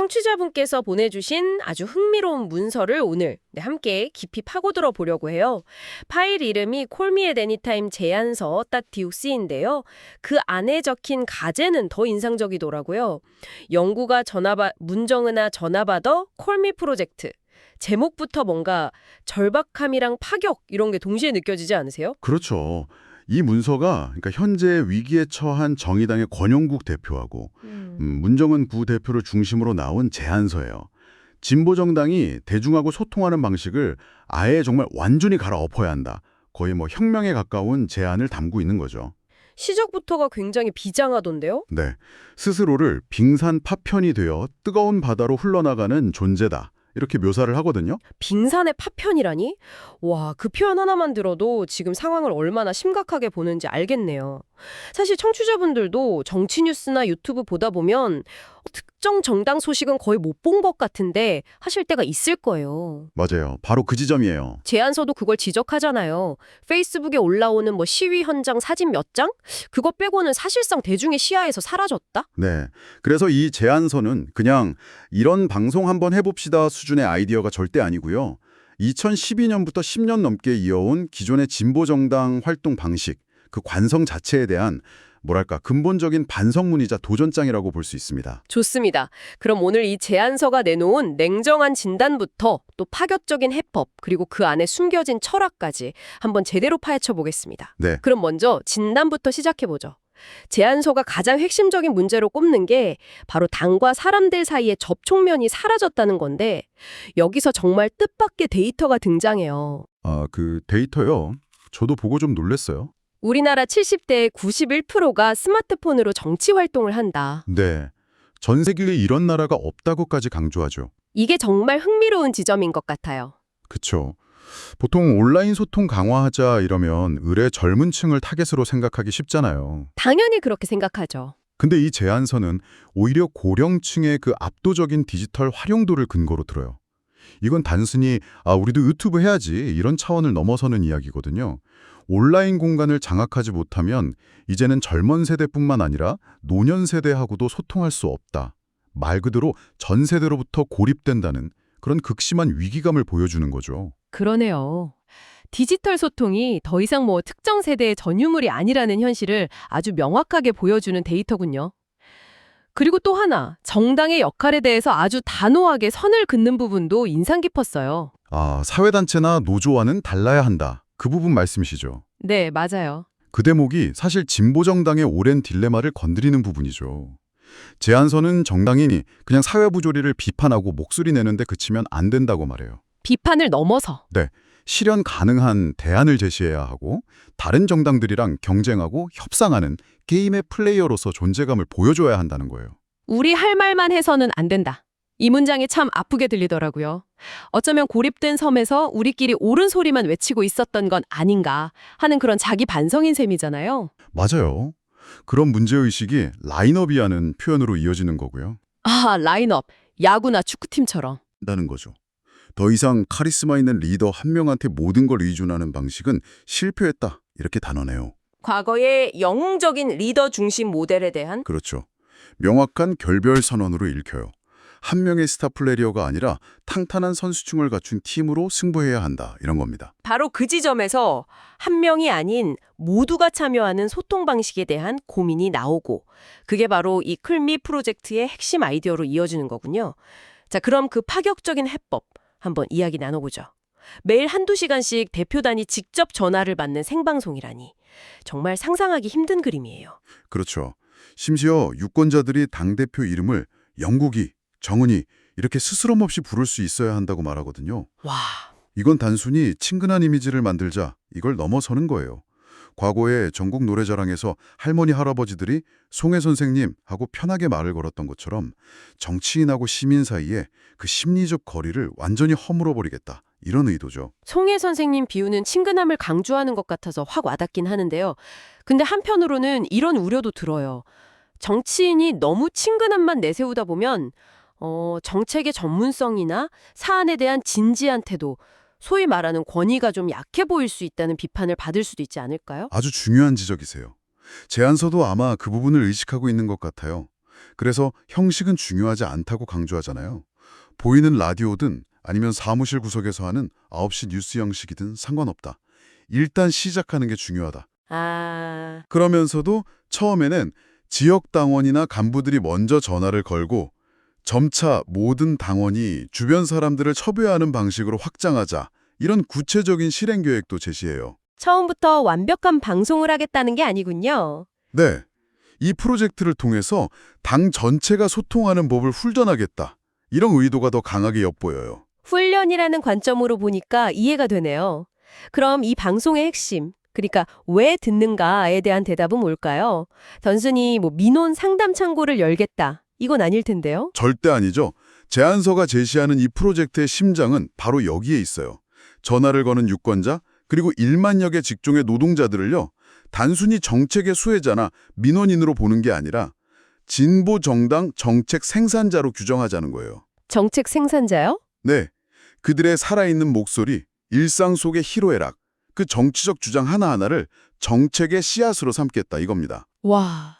청취자분께서 보내주신 아주 흥미로운 문서를 오늘 함께 깊이 파고들어 보려고 해요. 파일 이름이 Call Me at Anytime 제안서 .doc인데요. 그 안에 적힌 가제는 더 인상적이더라고요. 영구가 문정은아 전화받아 Call Me 프로젝트. 제목부터 뭔가 절박함이랑 파격 이런 게 동시에 느껴지지 않으세요? 그렇죠. 이 문서가 그러니까 현재 위기에 처한 정의당의 권영국 대표하고 문정은 부대표를 중심으로 나온 제안서예요. 진보정당이 대중하고 소통하는 방식을 아예 정말 완전히 갈아엎어야 한다. 거의 뭐 혁명에 가까운 제안을 담고 있는 거죠. 시작부터가 굉장히 비장하던데요? 네, 스스로를 빙산 파편이 되어 뜨거운 바다로 흘러나가는 존재다. 이렇게 묘사를 하거든요. 빙산의 파편이라니? 와, 그 표현 하나만 들어도 지금 상황을 얼마나 심각하게 보는지 알겠네요. 사실 청취자분들도 정치 뉴스나 유튜브 보다 보면 특정 정당 소식은 거의 못 본 것 같은데 하실 때가 있을 거예요. 맞아요. 바로 그 지점이에요. 제안서도 그걸 지적하잖아요. 페이스북에 올라오는 뭐 시위 현장 사진 몇 장? 그거 빼고는 사실상 대중의 시야에서 사라졌다? 네. 그래서 이 제안서는 그냥 이런 방송 한번 해봅시다 수준의 아이디어가 절대 아니고요. 2012년부터 10년 넘게 이어온 기존의 진보정당 활동 방식, 그 관성 자체에 대한 뭐랄까 근본적인 반성문이자 도전장이라고 볼 수 있습니다. 좋습니다. 그럼 오늘 이 제안서가 내놓은 냉정한 진단부터 또 파격적인 해법, 그리고 그 안에 숨겨진 철학까지 한번 제대로 파헤쳐 보겠습니다. 네. 그럼 먼저 진단부터 시작해보죠. 제안서가 가장 핵심적인 문제로 꼽는 게 바로 당과 사람들 사이의 접촉면이 사라졌다는 건데 여기서 정말 뜻밖의 데이터가 등장해요. 그 데이터요. 저도 보고 좀 놀랐어요. 우리나라 70대의 91%가 스마트폰으로 정치 활동을 한다. 네. 전 세계에 이런 나라가 없다고까지 강조하죠. 이게 정말 흥미로운 지점인 것 같아요. 그쵸. 보통 온라인 소통 강화하자 이러면 의뢰 젊은 층을 타겟으로 생각하기 쉽잖아요. 당연히 그렇게 생각하죠. 근데 이 제안서는 오히려 고령층의 그 압도적인 디지털 활용도를 근거로 들어요. 이건 단순히 우리도 유튜브 해야지 이런 차원을 넘어서는 이야기거든요. 온라인 공간을 장악하지 못하면 이제는 젊은 세대뿐만 아니라 노년 세대하고도 소통할 수 없다. 말 그대로 전 세대로부터 고립된다는 그런 극심한 위기감을 보여주는 거죠. 그러네요. 디지털 소통이 더 이상 뭐 특정 세대의 전유물이 아니라는 현실을 아주 명확하게 보여주는 데이터군요. 그리고 또 하나, 정당의 역할에 대해서 아주 단호하게 선을 긋는 부분도 인상 깊었어요. 사회단체나 노조와는 달라야 한다. 그 부분 말씀이시죠. 네, 맞아요. 그 대목이 사실 진보정당의 오랜 딜레마를 건드리는 부분이죠. 제안서는 정당인이 그냥 사회 부조리를 비판하고 목소리 내는데 그치면 안 된다고 말해요. 비판을 넘어서. 네, 실현 가능한 대안을 제시해야 하고 다른 정당들이랑 경쟁하고 협상하는 게임의 플레이어로서 존재감을 보여줘야 한다는 거예요. 우리 할 말만 해서는 안 된다. 이 문장이 참 아프게 들리더라고요. 어쩌면 고립된 섬에서 우리끼리 옳은 소리만 외치고 있었던 건 아닌가 하는 그런 자기 반성인 셈이잖아요. 맞아요. 그런 문제의식이 라인업이라는 표현으로 이어지는 거고요. 라인업. 야구나 축구팀처럼. 라는 거죠. 더 이상 카리스마 있는 리더 한 명한테 모든 걸 의존하는 방식은 실패했다. 이렇게 단언해요. 과거의 영웅적인 리더 중심 모델에 대한 그렇죠. 명확한 결별 선언으로 읽혀요. 한 명의 스타 플레이어가 아니라 탄탄한 선수층을 갖춘 팀으로 승부해야 한다. 이런 겁니다. 바로 그 지점에서 한 명이 아닌 모두가 참여하는 소통 방식에 대한 고민이 나오고 그게 바로 이 클미 프로젝트의 핵심 아이디어로 이어지는 거군요. 자, 그럼 그 파격적인 해법 한번 이야기 나눠보죠. 매일 한두 시간씩 대표단이 직접 전화를 받는 생방송이라니 정말 상상하기 힘든 그림이에요. 그렇죠. 심지어 유권자들이 당대표 이름을 영국이, 정은이 이렇게 스스럼 없이 부를 수 있어야 한다고 말하거든요. 와, 이건 단순히 친근한 이미지를 만들자 이걸 넘어서는 거예요. 과거에 전국 노래자랑에서 할머니 할아버지들이 송혜 선생님 하고 편하게 말을 걸었던 것처럼 정치인하고 시민 사이에 그 심리적 거리를 완전히 허물어버리겠다. 이런 의도죠. 송혜 선생님 비유는 친근함을 강조하는 것 같아서 확 와닿긴 하는데요. 근데 한편으로는 이런 우려도 들어요. 정치인이 너무 친근함만 내세우다 보면 정책의 전문성이나 사안에 대한 진지한 태도, 소위 말하는 권위가 좀 약해 보일 수 있다는 비판을 받을 수도 있지 않을까요? 아주 중요한 지적이세요. 제안서도 아마 그 부분을 의식하고 있는 것 같아요. 그래서 형식은 중요하지 않다고 강조하잖아요. 보이는 라디오든 아니면 사무실 구석에서 하는 9시 뉴스 형식이든 상관없다. 일단 시작하는 게 중요하다. 아, 그러면서도 처음에는 지역 당원이나 간부들이 먼저 전화를 걸고 점차 모든 당원이 주변 사람들을 첩여하는 방식으로 확장하자. 이런 구체적인 실행 계획도 제시해요. 처음부터 완벽한 방송을 하겠다는 게 아니군요. 네. 이 프로젝트를 통해서 당 전체가 소통하는 법을 훈련하겠다. 이런 의도가 더 강하게 엿보여요. 훈련이라는 관점으로 보니까 이해가 되네요. 그럼 이 방송의 핵심, 그러니까 왜 듣는가에 대한 대답은 뭘까요? 단순히 민원 상담 창구를 열겠다. 이건 아닐 텐데요. 절대 아니죠. 제안서가 제시하는 이 프로젝트의 심장은 바로 여기에 있어요. 전화를 거는 유권자, 그리고 1만여개 직종의 노동자들을요. 단순히 정책의 수혜자나 민원인으로 보는 게 아니라 진보 정당 정책 생산자로 규정하자는 거예요. 정책 생산자요? 네. 그들의 살아있는 목소리, 일상 속의 희로애락, 그 정치적 주장 하나하나를 정책의 씨앗으로 삼겠다 이겁니다. 와,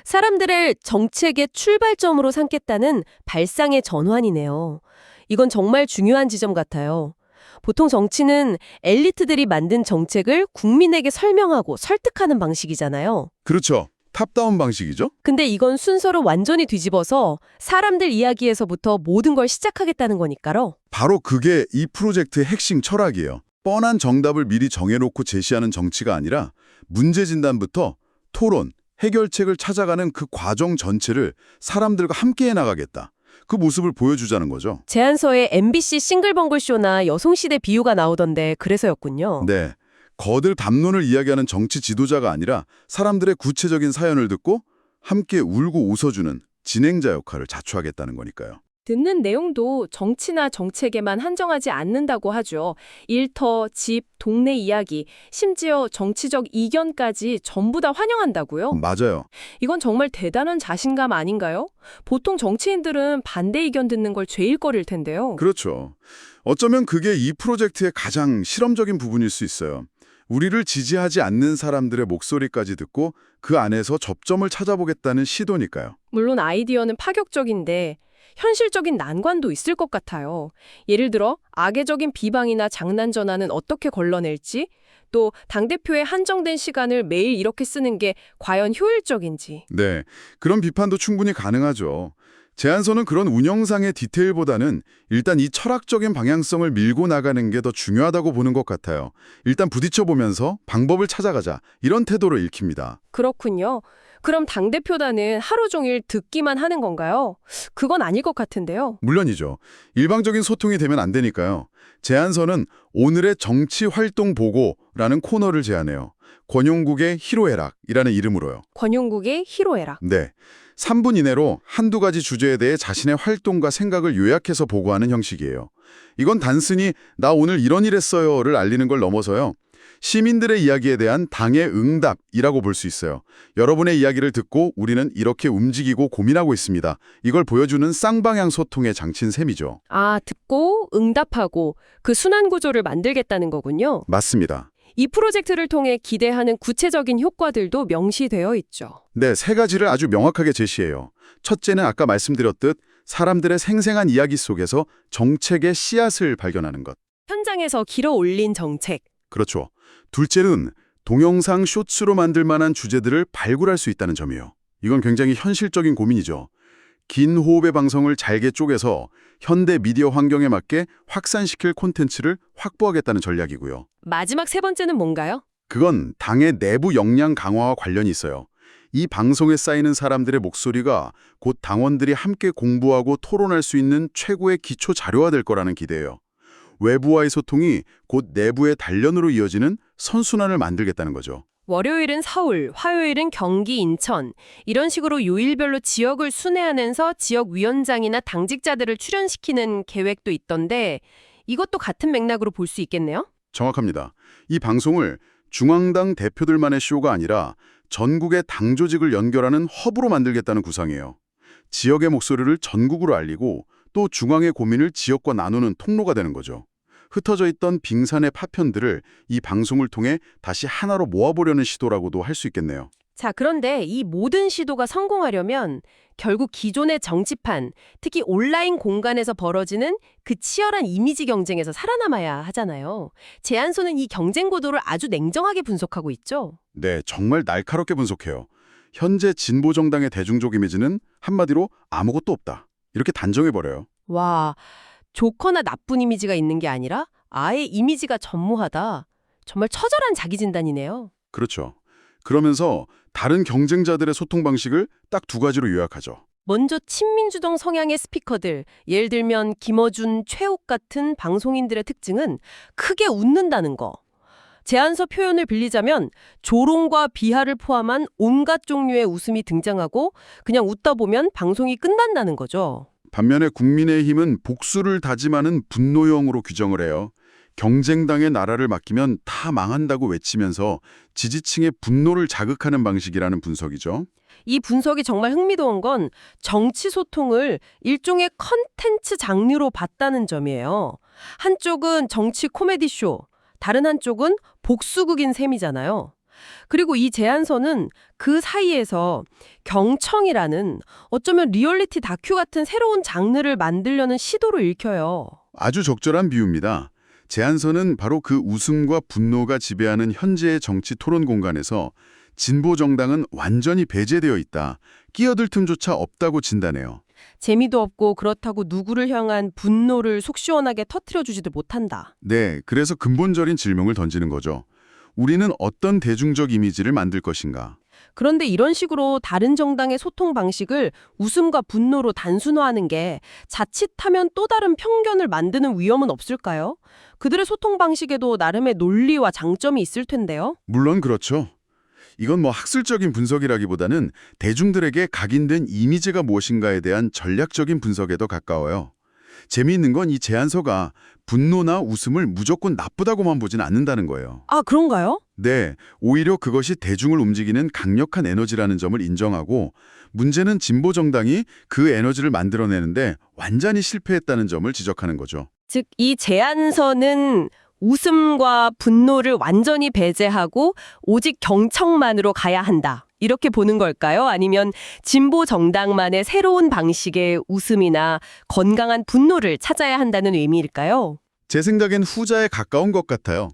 사람들을 정책의 출발점으로 삼겠다는 발상의 전환이네요. 이건 정말 중요한 지점 같아요. 보통 정치는 엘리트들이 만든 정책을 국민에게 설명하고 설득하는 방식이잖아요. 그렇죠. 탑다운 방식이죠. 근데 이건 순서를 완전히 뒤집어서 사람들 이야기에서부터 모든 걸 시작하겠다는 거니까요. 바로 그게 이 프로젝트의 핵심 철학이에요. 뻔한 정답을 미리 정해놓고 제시하는 정치가 아니라 문제 진단부터 토론, 해결책을 찾아가는 그 과정 전체를 사람들과 함께 해나가겠다. 그 모습을 보여주자는 거죠. 제안서에 MBC 싱글벙글쇼나 여성시대 비유가 나오던데 그래서였군요. 네. 거들 담론을 이야기하는 정치 지도자가 아니라 사람들의 구체적인 사연을 듣고 함께 울고 웃어주는 진행자 역할을 자처하겠다는 거니까요. 듣는 내용도 정치나 정책에만 한정하지 않는다고 하죠. 일터, 집, 동네 이야기, 심지어 정치적 이견까지 전부 다 환영한다고요? 맞아요. 이건 정말 대단한 자신감 아닌가요? 보통 정치인들은 반대 의견 듣는 걸 죄일 거릴 텐데요. 그렇죠. 어쩌면 그게 이 프로젝트의 가장 실험적인 부분일 수 있어요. 우리를 지지하지 않는 사람들의 목소리까지 듣고 그 안에서 접점을 찾아보겠다는 시도니까요. 물론 아이디어는 파격적인데 현실적인 난관도 있을 것 같아요. 예를 들어 악의적인 비방이나 장난 전화는 어떻게 걸러낼지, 또 당대표의 한정된 시간을 매일 이렇게 쓰는 게 과연 효율적인지. 네, 그런 비판도 충분히 가능하죠. 제안서는 그런 운영상의 디테일보다는 일단 이 철학적인 방향성을 밀고 나가는 게 더 중요하다고 보는 것 같아요. 일단 부딪혀보면서 방법을 찾아가자 이런 태도를 읽힙니다. 그렇군요. 그럼 당대표단은 하루 종일 듣기만 하는 건가요? 그건 아닐 것 같은데요. 물론이죠. 일방적인 소통이 되면 안 되니까요. 제안서는 오늘의 정치 활동 보고라는 코너를 제안해요. 권용국의 희로애락이라는 이름으로요. 권용국의 희로애락. 네. 3분 이내로 한두 가지 주제에 대해 자신의 활동과 생각을 요약해서 보고하는 형식이에요. 이건 단순히 나 오늘 이런 일 했어요를 알리는 걸 넘어서요. 시민들의 이야기에 대한 당의 응답이라고 볼 수 있어요. 여러분의 이야기를 듣고 우리는 이렇게 움직이고 고민하고 있습니다. 이걸 보여주는 쌍방향 소통의 장치인 셈이죠. 아, 듣고 응답하고 그 순환 구조를 만들겠다는 거군요. 맞습니다. 이 프로젝트를 통해 기대하는 구체적인 효과들도 명시되어 있죠. 네, 세 가지를 아주 명확하게 제시해요. 첫째는 아까 말씀드렸듯 사람들의 생생한 이야기 속에서 정책의 씨앗을 발견하는 것. 현장에서 길어 올린 정책. 그렇죠. 둘째는 동영상 쇼츠로 만들 만한 주제들을 발굴할 수 있다는 점이에요. 이건 굉장히 현실적인 고민이죠. 긴 호흡의 방송을 잘게 쪼개서 현대 미디어 환경에 맞게 확산시킬 콘텐츠를 확보하겠다는 전략이고요. 마지막 세 번째는 뭔가요? 그건 당의 내부 역량 강화와 관련이 있어요. 이 방송에 쌓이는 사람들의 목소리가 곧 당원들이 함께 공부하고 토론할 수 있는 최고의 기초 자료가 될 거라는 기대예요. 외부와의 소통이 곧 내부의 단련으로 이어지는 선순환을 만들겠다는 거죠. 월요일은 서울, 화요일은 경기, 인천 이런 식으로 요일별로 지역을 순회하면서 지역 위원장이나 당직자들을 출연시키는 계획도 있던데 이것도 같은 맥락으로 볼 수 있겠네요? 정확합니다. 이 방송을 중앙당 대표들만의 쇼가 아니라 전국의 당 조직을 연결하는 허브로 만들겠다는 구상이에요. 지역의 목소리를 전국으로 알리고 또 중앙의 고민을 지역과 나누는 통로가 되는 거죠. 흩어져 있던 빙산의 파편들을 이 방송을 통해 다시 하나로 모아보려는 시도라고도 할 수 있겠네요. 자, 그런데 이 모든 시도가 성공하려면 결국 기존의 정치판, 특히 온라인 공간에서 벌어지는 그 치열한 이미지 경쟁에서 살아남아야 하잖아요. 제안서는 이 경쟁 구도를 아주 냉정하게 분석하고 있죠. 네, 정말 날카롭게 분석해요. 현재 진보 정당의 대중적 이미지는 한마디로 아무것도 없다. 이렇게 단정해버려요. 와, 좋거나 나쁜 이미지가 있는 게 아니라 아예 이미지가 전무하다. 정말 처절한 자기 진단이네요. 그렇죠. 그러면서 다른 경쟁자들의 소통 방식을 딱 두 가지로 요약하죠. 먼저 친민주당 성향의 스피커들, 예를 들면 김어준, 최욱 같은 방송인들의 특징은 크게 웃는다는 거. 제안서 표현을 빌리자면 조롱과 비하를 포함한 온갖 종류의 웃음이 등장하고 그냥 웃다 보면 방송이 끝난다는 거죠. 반면에 국민의힘은 복수를 다짐하는 분노형으로 규정을 해요. 경쟁당의 나라를 맡기면 다 망한다고 외치면서 지지층의 분노를 자극하는 방식이라는 분석이죠. 이 분석이 정말 흥미로운 건 정치 소통을 일종의 컨텐츠 장르로 봤다는 점이에요. 한쪽은 정치 코미디 쇼, 다른 한쪽은 복수극인 셈이잖아요. 그리고 이 제안서는 그 사이에서 경청이라는 어쩌면 리얼리티 다큐 같은 새로운 장르를 만들려는 시도로 읽혀요. 아주 적절한 비유입니다. 제안서는 바로 그 웃음과 분노가 지배하는 현재의 정치 토론 공간에서 진보 정당은 완전히 배제되어 있다. 끼어들 틈조차 없다고 진단해요. 재미도 없고 그렇다고 누구를 향한 분노를 속 시원하게 터뜨려주지도 못한다. 네, 그래서 근본적인 질문을 던지는 거죠. 우리는 어떤 대중적 이미지를 만들 것인가? 그런데 이런 식으로 다른 정당의 소통 방식을 웃음과 분노로 단순화하는 게 자칫하면 또 다른 편견을 만드는 위험은 없을까요? 그들의 소통 방식에도 나름의 논리와 장점이 있을 텐데요. 물론 그렇죠. 이건 뭐 학술적인 분석이라기보다는 대중들에게 각인된 이미지가 무엇인가에 대한 전략적인 분석에 더 가까워요. 재미있는 건 이 제안서가 분노나 웃음을 무조건 나쁘다고만 보진 않는다는 거예요. 아, 그런가요? 네, 오히려 그것이 대중을 움직이는 강력한 에너지라는 점을 인정하고 문제는 진보 정당이 그 에너지를 만들어내는데 완전히 실패했다는 점을 지적하는 거죠. 즉, 이 제안서는 웃음과 분노를 완전히 배제하고 오직 경청만으로 가야 한다. 이렇게 보는 걸까요? 아니면 진보 정당만의 새로운 방식의 웃음이나 건강한 분노를 찾아야 한다는 의미일까요? 제 생각엔 후자에 가까운 것 같아요.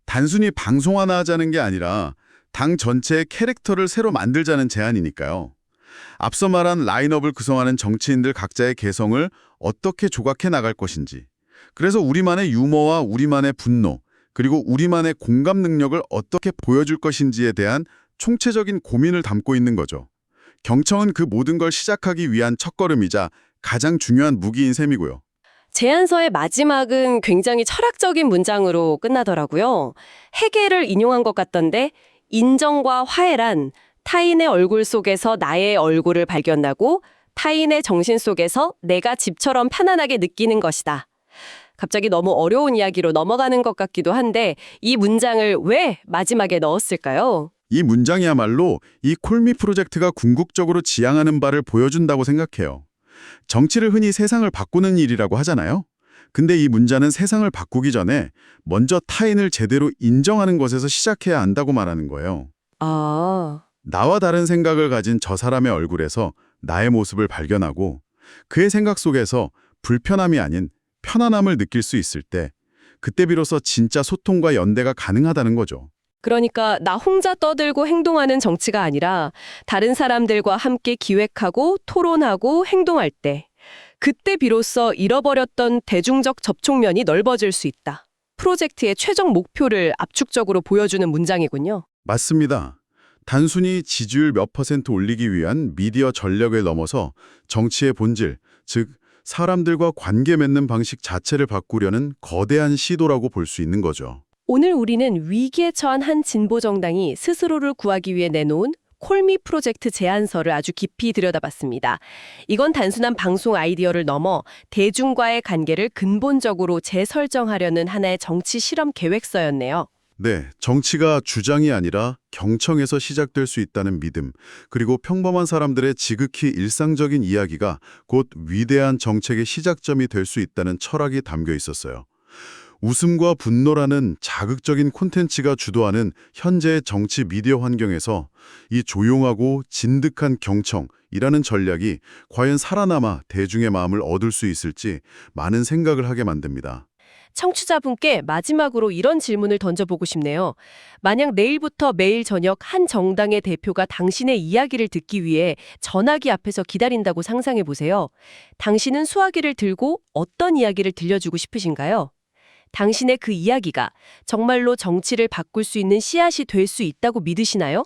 단순히 방송화나 하자는 게 아니라 당 전체의 캐릭터를 새로 만들자는 제안이니까요. 앞서 말한 라인업을 구성하는 정치인들 각자의 개성을 어떻게 조각해 나갈 것인지, 그래서 우리만의 유머와 우리만의 분노, 그리고 우리만의 공감 능력을 어떻게 보여줄 것인지에 대한 총체적인 고민을 담고 있는 거죠. 경청은 그 모든 걸 시작하기 위한 첫걸음이자 가장 중요한 무기인 셈이고요. 제안서의 마지막은 굉장히 철학적인 문장으로 끝나더라고요. 헤겔을 인용한 것 같던데 인정과 화해란 타인의 얼굴 속에서 나의 얼굴을 발견하고 타인의 정신 속에서 내가 집처럼 편안하게 느끼는 것이다. 갑자기 너무 어려운 이야기로 넘어가는 것 같기도 한데 이 문장을 왜 마지막에 넣었을까요? 이 문장이야말로 이 콜미 프로젝트가 궁극적으로 지향하는 바를 보여준다고 생각해요. 정치를 흔히 세상을 바꾸는 일이라고 하잖아요. 근데 이 문자는 세상을 바꾸기 전에 먼저 타인을 제대로 인정하는 것에서 시작해야 한다고 말하는 거예요. 아, 나와 다른 생각을 가진 저 사람의 얼굴에서 나의 모습을 발견하고 그의 생각 속에서 불편함이 아닌 편안함을 느낄 수 있을 때 그때 비로소 진짜 소통과 연대가 가능하다는 거죠. 그러니까 나 혼자 떠들고 행동하는 정치가 아니라 다른 사람들과 함께 기획하고 토론하고 행동할 때 그때 비로소 잃어버렸던 대중적 접촉면이 넓어질 수 있다. 프로젝트의 최종 목표를 압축적으로 보여주는 문장이군요. 맞습니다. 단순히 지지율 몇 % 올리기 위한 미디어 전략을 넘어서 정치의 본질, 즉 사람들과 관계 맺는 방식 자체를 바꾸려는 거대한 시도라고 볼 수 있는 거죠. 오늘 우리는 위기에 처한 한 진보 정당이 스스로를 구하기 위해 내놓은 콜미 프로젝트 제안서를 아주 깊이 들여다봤습니다. 이건 단순한 방송 아이디어를 넘어 대중과의 관계를 근본적으로 재설정하려는 하나의 정치 실험 계획서였네요. 네, 정치가 주장이 아니라 경청에서 시작될 수 있다는 믿음, 그리고 평범한 사람들의 지극히 일상적인 이야기가 곧 위대한 정책의 시작점이 될 수 있다는 철학이 담겨 있었어요. 웃음과 분노라는 자극적인 콘텐츠가 주도하는 현재의 정치 미디어 환경에서 이 조용하고 진득한 경청이라는 전략이 과연 살아남아 대중의 마음을 얻을 수 있을지 많은 생각을 하게 만듭니다. 청취자분께 마지막으로 이런 질문을 던져보고 싶네요. 만약 내일부터 매일 저녁 한 정당의 대표가 당신의 이야기를 듣기 위해 전화기 앞에서 기다린다고 상상해 보세요. 당신은 수화기를 들고 어떤 이야기를 들려주고 싶으신가요? 당신의 그 이야기가 정말로 정치를 바꿀 수 있는 씨앗이 될 수 있다고 믿으시나요?